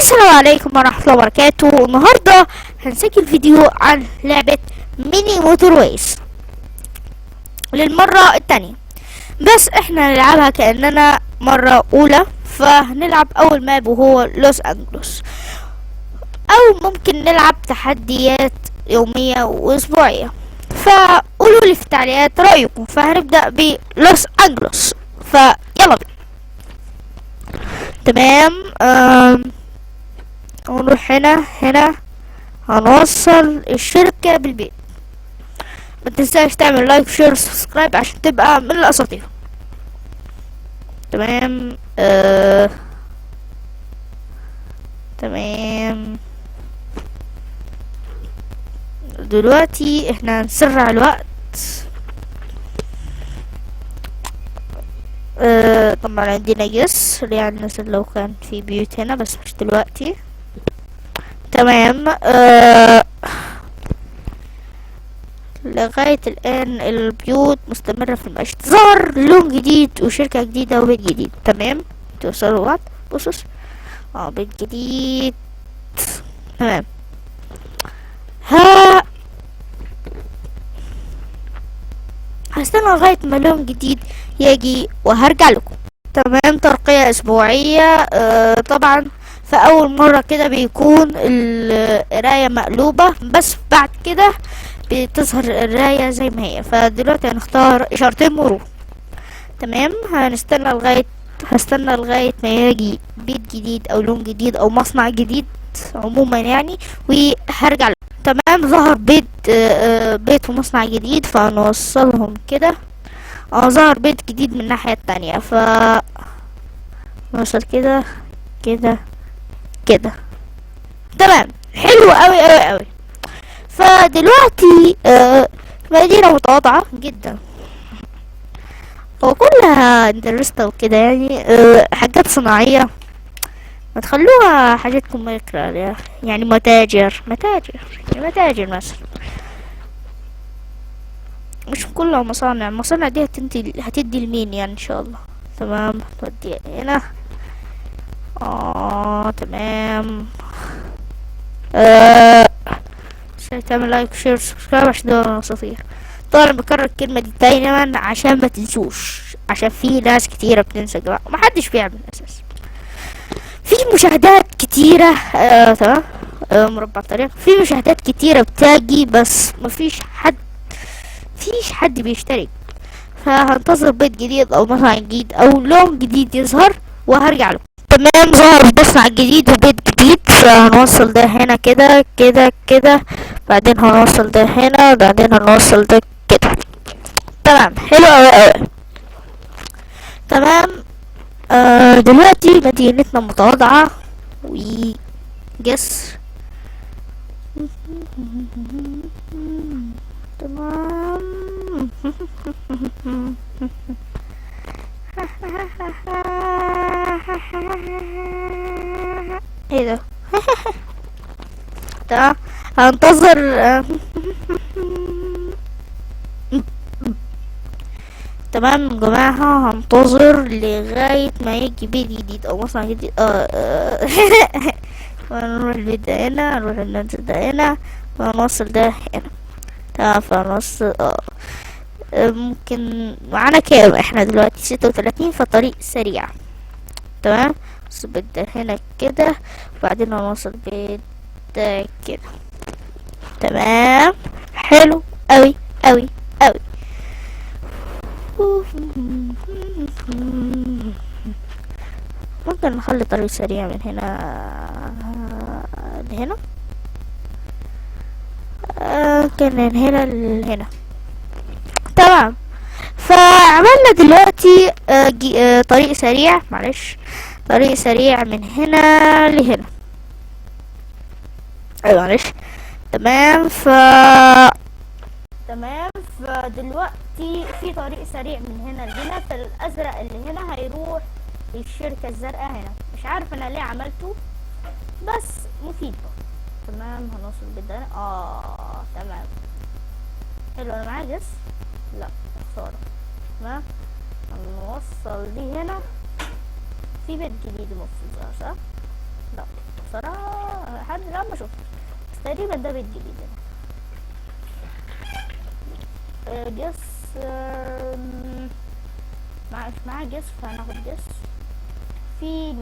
السلام عليكم ورحمة الله وبركاته. النهاردة هنسجل فيديو عن لعبة ميني موتور ويز للمرة التانية، بس احنا هنلعبها كأننا مرة أولى. فهنلعب أول ماب وهو لوس أنجلوس، أو ممكن نلعب تحديات يومية وأسبوعية. فقولوا لي في التعليقات رأيكم. فهنبدأ بلوس أنجلوس، فيلا بينا. تمام. ونروح هنا هنوصل الشركة بالبيت. ما تنساش تعمل لايك وشير وسبسكرايب عشان تبقى من الاساطير. تمام. تمام. دلوقتي احنا هنسرع الوقت. طبعا عندنا جس يعني نزل لو كان في بيوت هنا، بس مش دلوقتي. تمام. لغاية الآن البيوت مستمرة في المشي. ظهر لون جديد وشركة جديدة وبيت جديد. تمام. توصلوا بعض. بص بيت جديد. تمام. هستنى لغاية ما لون جديد يجي وهرجع لكم. تمام. ترقية أسبوعية. طبعا في أول مرة كده بيكون القراية مقلوبة، بس بعد كده بتظهر الراية زي ما هي. فدلوقتي هنختار إشارتين مرور. تمام. هستنى لغاية ما يجي بيت جديد أو لون جديد أو مصنع جديد عموما يعني، وهرجع له. تمام. ظهر بيت ومصنع جديد، فهنوصلهم كده. ظهر بيت جديد من الناحية التانية، نوصل كده كده كده. تمام. حلو اوي اوي اوي. فدلوقتي مدينة متواضعة جدا وكلها اندرستا وكده يعني. حاجات صناعية. ما تخلوها حاجاتكم ميكرا يعني متاجر مثلا، مش كلها مصانع. المصانع دي هتدي لمين يعني ان شاء الله. تمام. تودي هنا. تمام. تعمل لايك وشير وسبسكرايب عشان تدور الاساطير. طبعا بكرر الكلمة دي دايما عشان ما تنسوش، عشان في ناس كتيرة بتنسى يا جماعة، محدش بيعمل اساس. في مشاهدات كتيرة. تمام. مربع طريق. في مشاهدات كتيرة بتاجي، بس مفيش حد بيشترك. فهنتظر بيت جديد او مصنع جديد او لون جديد يظهر وهرجع له. تمام. ظهر مصنع جديد وبيت جديد، فهنوصل ده هنا كده كده كده، بعدين هنوصل ده هنا، بعدين هنوصل ده كده. تمام. حلو اوي اوي. تمام. دلوقتي مدينتنا متواضعة وجسر. تمام. ايه ده؟ تمام. هنتظر. تمام يا جماعة، هنتظر لغاية ما يجي بيت جديد او مصنع جديد. ونروح البيت ده هنا، نروح المنزل ده هنا، ونوصل ده هنا. تمام. فنوصل ممكن معانا كام احنا دلوقتي؟ 36. فطريق سريع. تمام. نوصل البيت ده هنا كده، وبعدين هنوصل البيت ده كده. تمام. حلو اوي اوي اوي. ممكن نخلي طريق سريع من هنا لهنا. كان من هنا لهنا. تمام. فعملنا دلوقتي طريق سريع. طريق سريع من هنا لهنا. ايوه معلش. تمام. فدلوقتي في طريق سريع من هنا لهنا. فالازرق اللي هنا هيروح للشركة الزرقاء هنا. مش عارف انا ليه عملته، بس مفيد بقى. تمام. هنوصل بالدنيا. تمام. حلو. انا معايا جس. لا خسارة. تمام. هنوصل دي هنا. في بيت جديد المفروض صح؟ لا بصراحة لحد الآن ما شفت، بس تقريبا ده بيت جديد يعني. جس. مش معاه جس، فهناخد جس. في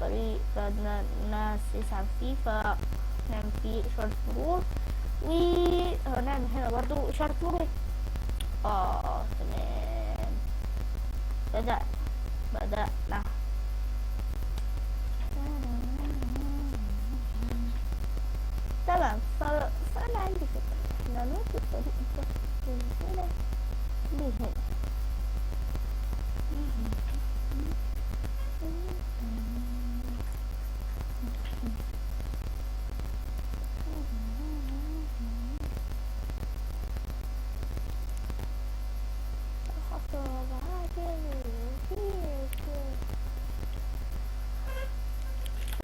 طريق بدنا ناس يسعى فيه، فنعمل فيه إشارة مرور، وهنعمل هنا برضو إشارة مرور. تمام. بدأنا. تمام. فأنا عندي فكرة، احنا نودي الطريق ده من هنا لهنا.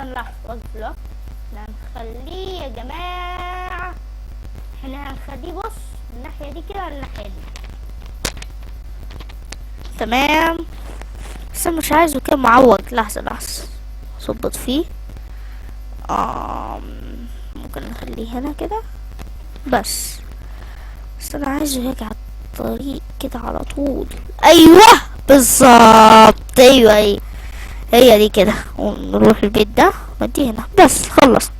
نلاحظ وقف له. هنخليه يا جماعة، احنا هنخليه بص من الناحية دي كده للناحية دي. تمام. بس أنا مش عايزه كده معوج. لحظة صبت فيه. ممكن نخليه هنا كده بس انا عايزه هيك على الطريق كده على طول. ايوه بالظبط. ايوه هي دي كده. ونروح البيت ده ودي هنا بس خلص.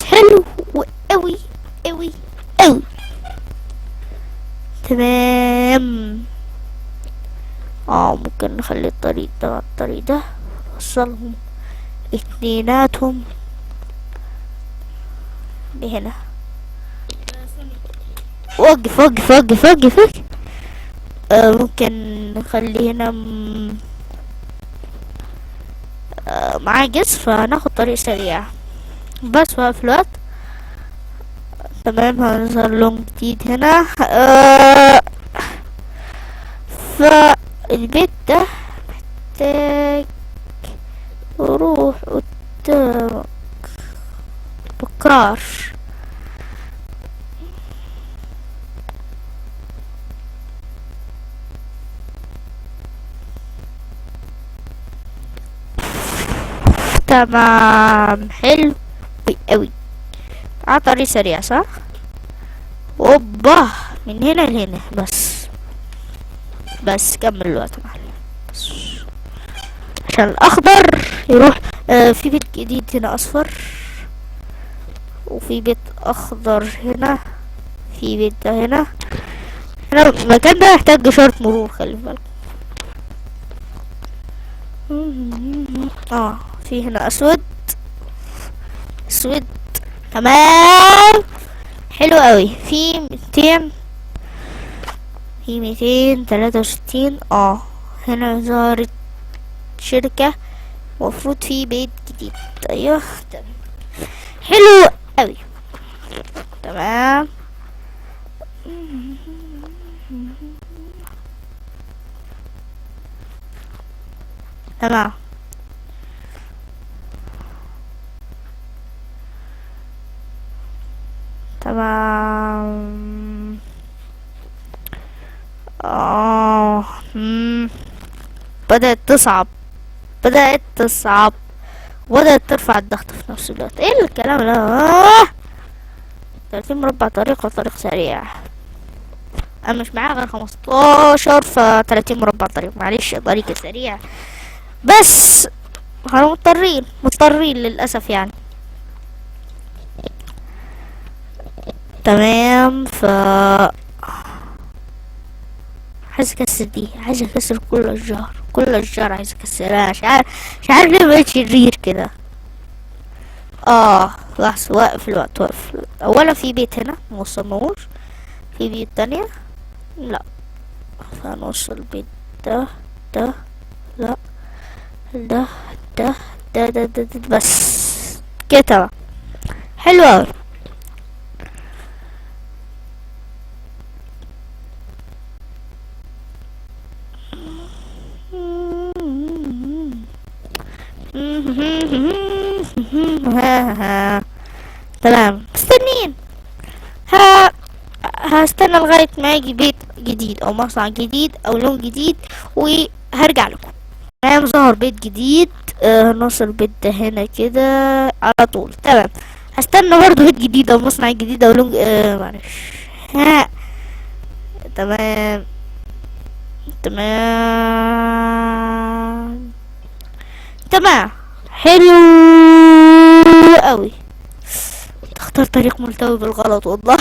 حلو قوي قوي قوي. تمام. ممكن نخلي الطريق ده مع الطريق ده، نوصلهم اتنيناتهم بهنا. وقف. ممكن نخلي هنا معاه جسر، فناخد طريق سريع بس في الوقت. تمام. هنظهر لون جديد هنا. فالبيت ده محتاج روح قدامك بكار. تمام. حلو قوي. على طريق سريع صح. اوبا من هنا لهنا بس كمل الوقت معلم. عشان الاخضر يروح. في بيت جديد هنا اصفر، وفي بيت اخضر هنا، في بيت ده هنا. المكان ده يحتاج اشارة مرور، خلي بالك. في هنا اسود. تمام. حلو قوي. في 263. هنا ظهرت شركة، مفروض في بيت جديد. ايوه تمام. حلو قوي. تمام. تمام. بدأت تصعب وبدأت ترفع الضغط في نفس الوقت. ايه الكلام ده؟ 30 مربع طريق وطريق سريع. انا مش معايا غير 15، ف30 مربع طريق. معلش طريق سريع بس احنا مضطرين للأسف يعني. تمام. عايز اكسر دي، عايز اكسر كل الجار عايز اكسرها. مش عارف ليه بقيت شرير كده. لحظة. واقف الوقت. اولا في بيت هنا موصلناهوش، في بيت تانية لا، فنوصل البيت ده لا، ده بس كده. حلو اوي. تمام. مستنين. هستنى لغاية ما يجي بيت جديد او مصنع جديد او لون جديد، وهرجع لكم. تمام. ظهر بيت جديد. نوصل البيت ده هنا كده على طول. تمام. هستنى برضه بيت جديد او مصنع جديد او لونج معلش. ها. تمام. تمام. تمام. حلو قوي. تختار طريق ملتوي بالغلط والله.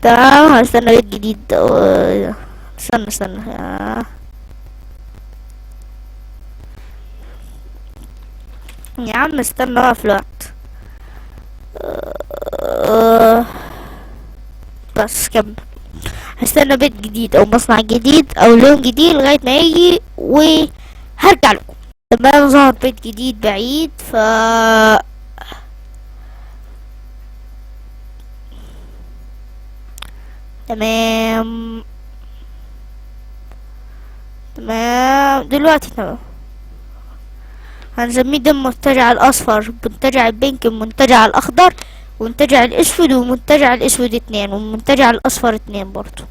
تمام. هستنى بيت جديد استنى يا عم استنى بقى في الوقت. بس كمل. هستنى بيت جديد او مصنع جديد او لون جديد لغاية ما يجي وهرجع لكم. تمام. ظهر بيت جديد بعيد تمام. تمام دلوقتي تمام. هنسميه ده المنتجع الاصفر، منتجع البنك، المنتجع الاخضر، ومنتجع الاسود، ومنتجع الاسود 2، ومنتجع الاصفر 2 برضو،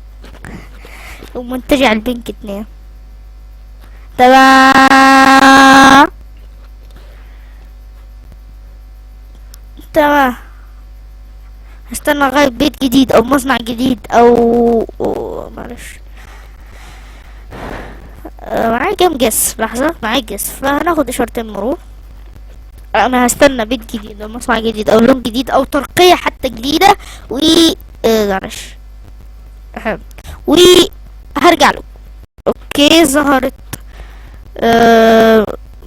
ومنتجع البنك 2. تمام. تمام. هستنى لغاية بيت جديد او مصنع جديد معلش. معايا كام جس؟ لحظة. معايا جس، فهناخد اشارتين مرور. انا هستنى بيت جديد او مصنع جديد او لون جديد او ترقية حتى جديدة معلش. وهرجع له. اوكي. ظهرت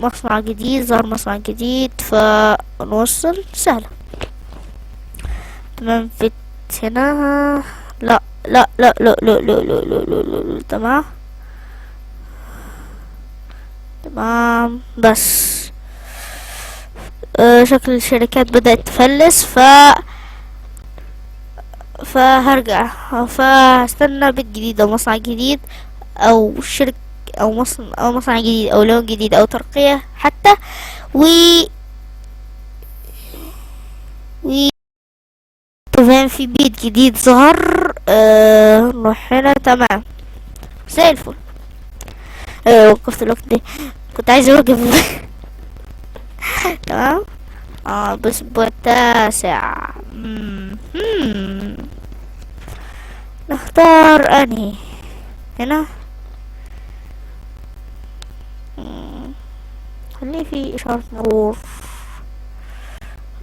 مصنع جديد. ظهر مصنع جديد فنوصل سهلة. تمام. فيت هنا. لا لا لا لا لا لا لا لا لا لا. تمام. تمام. بس شكل الشركات بدأت تفلس فهرجع. فهستنى بيت جديد او مصنع جديد او شركة او مصنع جديد او لون جديد او ترقية حتى تمام. في بيت جديد ظهر. نروح هنا. تمام. زي الفل. وقفت الوقت ده كنت عايز اوقف. تمام. بس التاسع. نختار انهي هنا. خليه في اشارة مرور.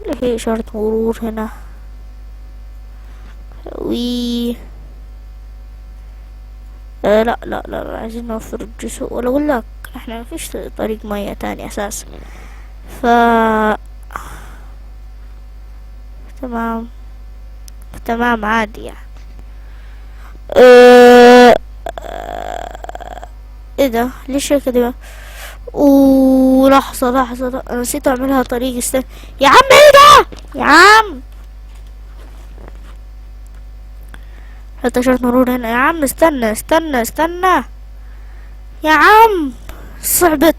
خليه في اشارة مرور هنا. لا لا لا لا، عايزين نوفر الجسوم. ولا اقول لك احنا مفيش طريق مية تاني اساسا. تمام. تمام عادي يعني. ايه ده؟ ليش كده؟ لحظة انا نسيت اعملها طريق. استنى يا عم. ايه ده يا عم؟ حط اشارة مرور هنا يا عم. استنى يا عم. صعبت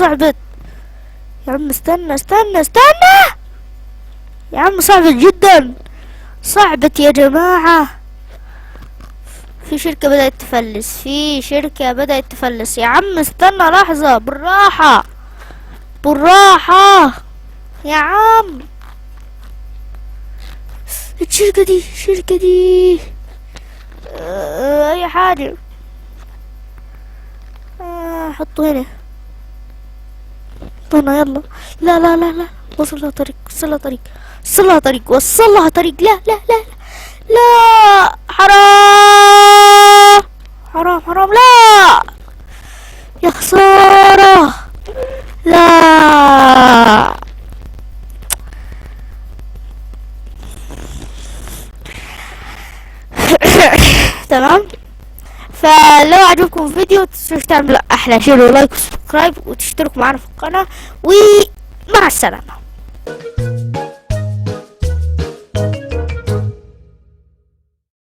يا عم. استنى يا عم. صعبت جدا. صعبت يا جماعة. في شركة بدأت تفلس. يا عم استنى لحظة. بالراحة يا عم. الشركة دي اي حاجة. حطه هنا. يلا. لا. وصلها طريق. لا حرام. لا يا خسارة. لا. تمام. فلو عجبكم الفيديو تنسوش تعملوا احلى شير ولايك وسبسكرايب وتشتركوا معنا في القناة. ومع السلامة.